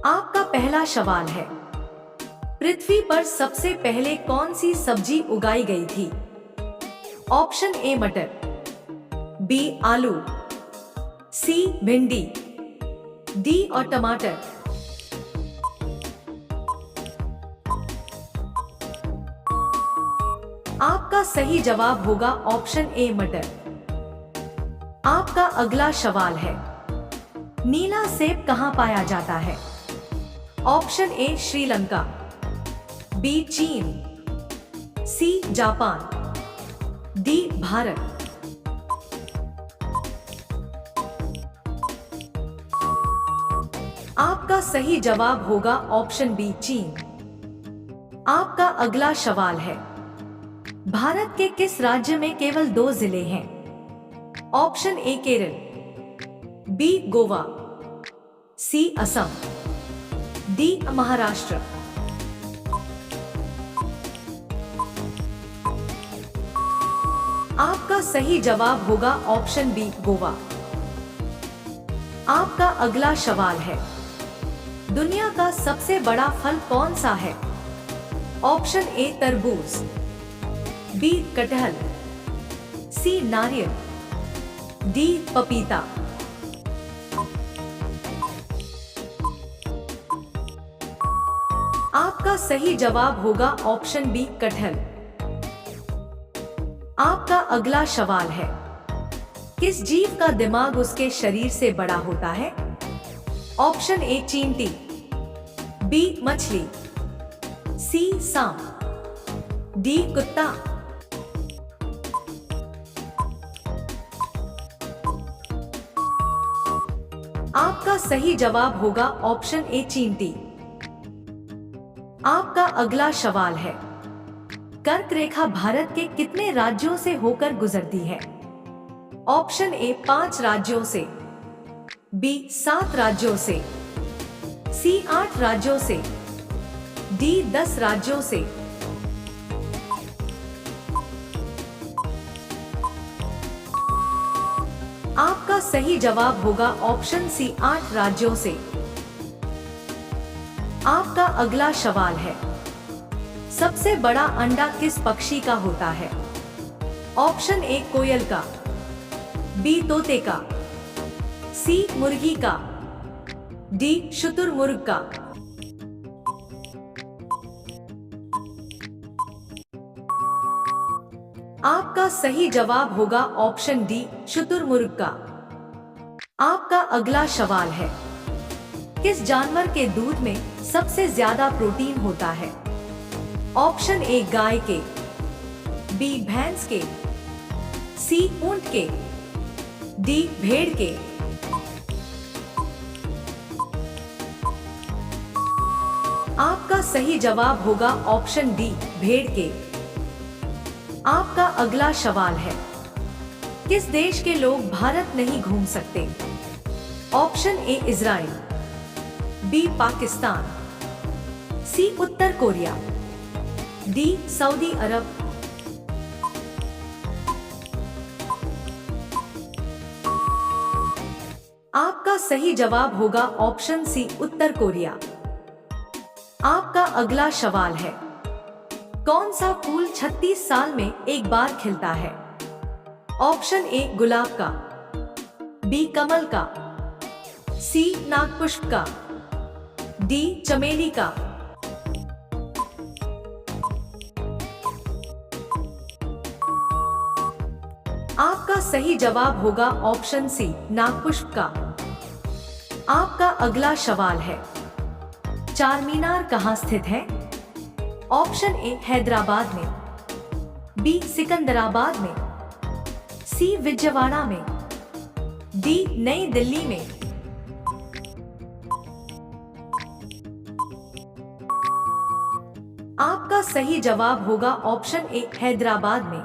आपका पहला सवाल है, पृथ्वी पर सबसे पहले कौन सी सब्जी उगाई गई थी? ऑप्शन ए मटर, बी आलू, सी भिंडी, डी और टमाटर। आपका सही जवाब होगा ऑप्शन ए मटर। आपका अगला सवाल है, नीला सेब कहां पाया जाता है? ऑप्शन ए श्रीलंका, बी चीन, सी जापान, डी भारत। आपका सही जवाब होगा ऑप्शन बी चीन। आपका अगला सवाल है, भारत के किस राज्य में केवल 2 जिले हैं? Option A Kerala, B Goa, C Assam, D Maharashtra. आपका सही जवाब होगा ऑप्शन बी गोवा। आपका अगला सवाल है, दुनिया का सबसे बड़ा फल कौन सा है? ऑप्शन ए तरबूज, बी कटहल, सी नारियल, डी पपीता। आपका सही जवाब होगा ऑप्शन बी कटहल। आपका अगला सवाल है, किस जीव का दिमाग उसके शरीर से बड़ा होता है? ऑप्शन ए चींटी, बी मछली, सी सांप, डी कुत्ता। आपका सही जवाब होगा ऑप्शन ए चींटी। आपका अगला सवाल है, कर्क रेखा भारत के कितने राज्यों से होकर गुजरती है? ऑप्शन ए 5 राज्यों से, बी 7 राज्यों से, सी 8 राज्यों से, डी 10 राज्यों से। आपका सही जवाब होगा ऑप्शन सी 8 राज्यों से। आपका अगला सवाल है, सबसे बड़ा अंडा किस पक्षी का होता है? ऑप्शन ए कोयल का, बी तोते का, सी मुर्गी का, डी शुतुरमुर्ग का। आपका सही जवाब होगा ऑप्शन डी शुतुरमुर्ग का। आपका अगला सवाल है, किस जानवर के दूध में सबसे ज्यादा प्रोटीन होता है? ऑप्शन ए गाय के, बी भैंस के, सी ऊंट के, डी भेड़ के। आपका सही जवाब होगा ऑप्शन डी भेड़ के। आपका अगला सवाल है, किस देश के लोग भारत नहीं घूम सकते? Option A Israel, B Pakistan, C उत्तर कोरिया, डी सऊदी अरब। आपका सही जवाब होगा ऑप्शन सी उत्तर कोरिया। आपका अगला सवाल है, कौन सा फूल 36 साल में एक बार खिलता है? ऑप्शन ए गुलाब का, बी कमल का, सी नागपुष्प का, डी चमेली का। आपका सही जवाब होगा ऑप्शन सी नागपुष्प का। आपका अगला सवाल है, चारमीनार कहां स्थित है? ऑप्शन ए हैदराबाद में, बी सिकंदराबाद में, सी विजयवाड़ा में, डी नई दिल्ली में। आपका सही जवाब होगा ऑप्शन ए हैदराबाद में।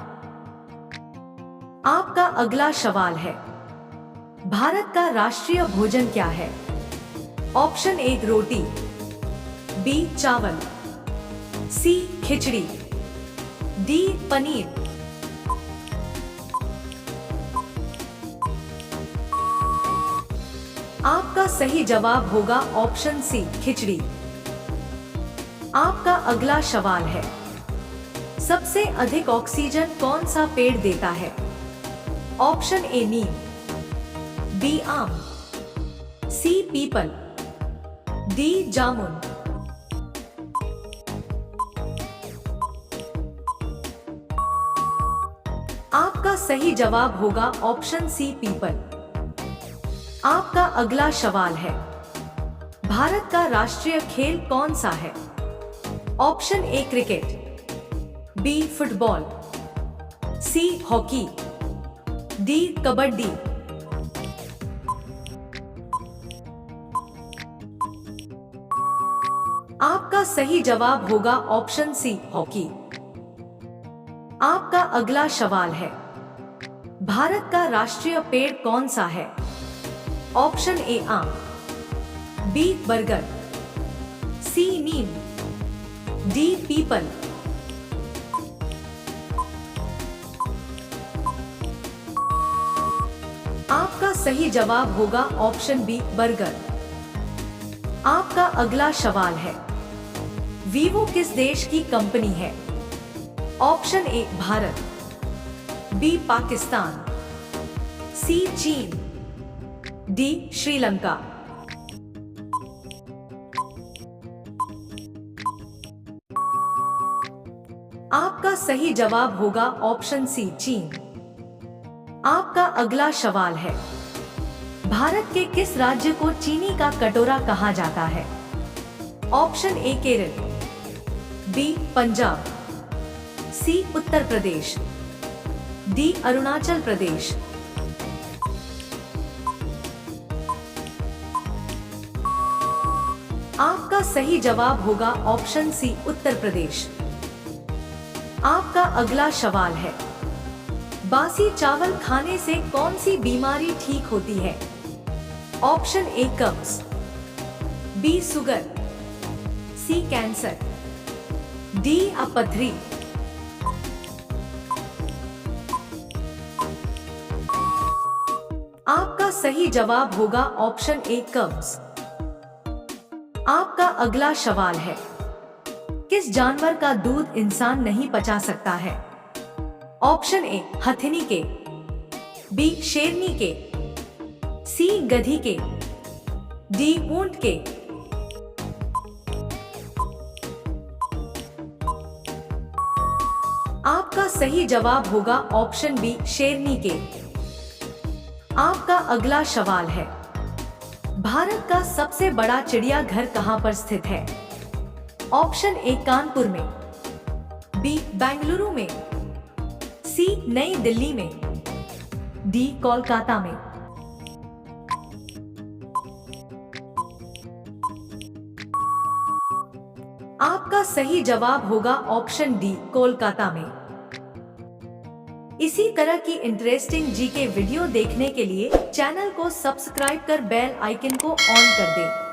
आपका अगला सवाल है, भारत का राष्ट्रीय भोजन क्या है? ऑप्शन ए रोटी, बी चावल, सी खिचड़ी, डी पनीर। आपका आपका सही जवाब होगा ऑप्शन सी खिचड़ी। आपका अगला सवाल है, सबसे अधिक ऑक्सीजन कौन सा पेड़ देता है? ऑप्शन ए नीम, बी आम, सी पीपल, डी जामुन। आपका सही जवाब होगा ऑप्शन सी पीपल। आपका अगला सवाल है, भारत का राष्ट्रीय खेल कौन सा है? Option A cricket, B football, C hockey, D kabaddi. आपका सही जवाब होगा ऑप्शन सी हॉकी। आपका अगला सवाल है, भारत का राष्ट्रीय पेड़ कौन सा है? ऑप्शन ए आम, बी बरगद, सी नीम, डी पीपल। आपका सही जवाब होगा ऑप्शन बी बरगद। आपका अगला सवाल है, वीवो किस देश की कंपनी है? Option A Bharat, B Pakistan, C चीन, डी श्रीलंका। आपका सही जवाब होगा ऑप्शन सी चीन। आपका अगला सवाल है, भारत के किस राज्य को चीनी का कटोरा कहा जाता है? Option A Kerala, B Punjab, C Uttar Pradesh, D Arunachal Pradesh. आपका सही जवाब होगा ऑप्शन सी उत्तर प्रदेश। आपका अगला सवाल है, बासी चावल खाने से कौन सी बीमारी ठीक होती है? ऑप्शन ए कब्ज, बी शुगर, सी कैंसर, डी अपथरी। आपका सही जवाब होगा ऑप्शन ए कब्ज। आपका अगला सवाल है, किस जानवर का दूध इंसान नहीं पचा सकता है? ऑप्शन ए हथिनी के, बी शेरनी के, सी गधी के, डी ऊंट के। आपका सही जवाब होगा ऑप्शन बी शेरनी के। आपका अगला सवाल है, भारत का सबसे बड़ा चिड़ियाघर कहां पर स्थित है? ऑप्शन ए कानपुर में, बी बेंगलुरु में, सी नई दिल्ली में, डी कोलकाता में। आपका सही जवाब होगा ऑप्शन डी कोलकाता में। इसी तरह की इंटरेस्टिंग जीके वीडियो देखने के लिए चैनल को सब्सक्राइब कर बेल आइकन को ऑन कर दें।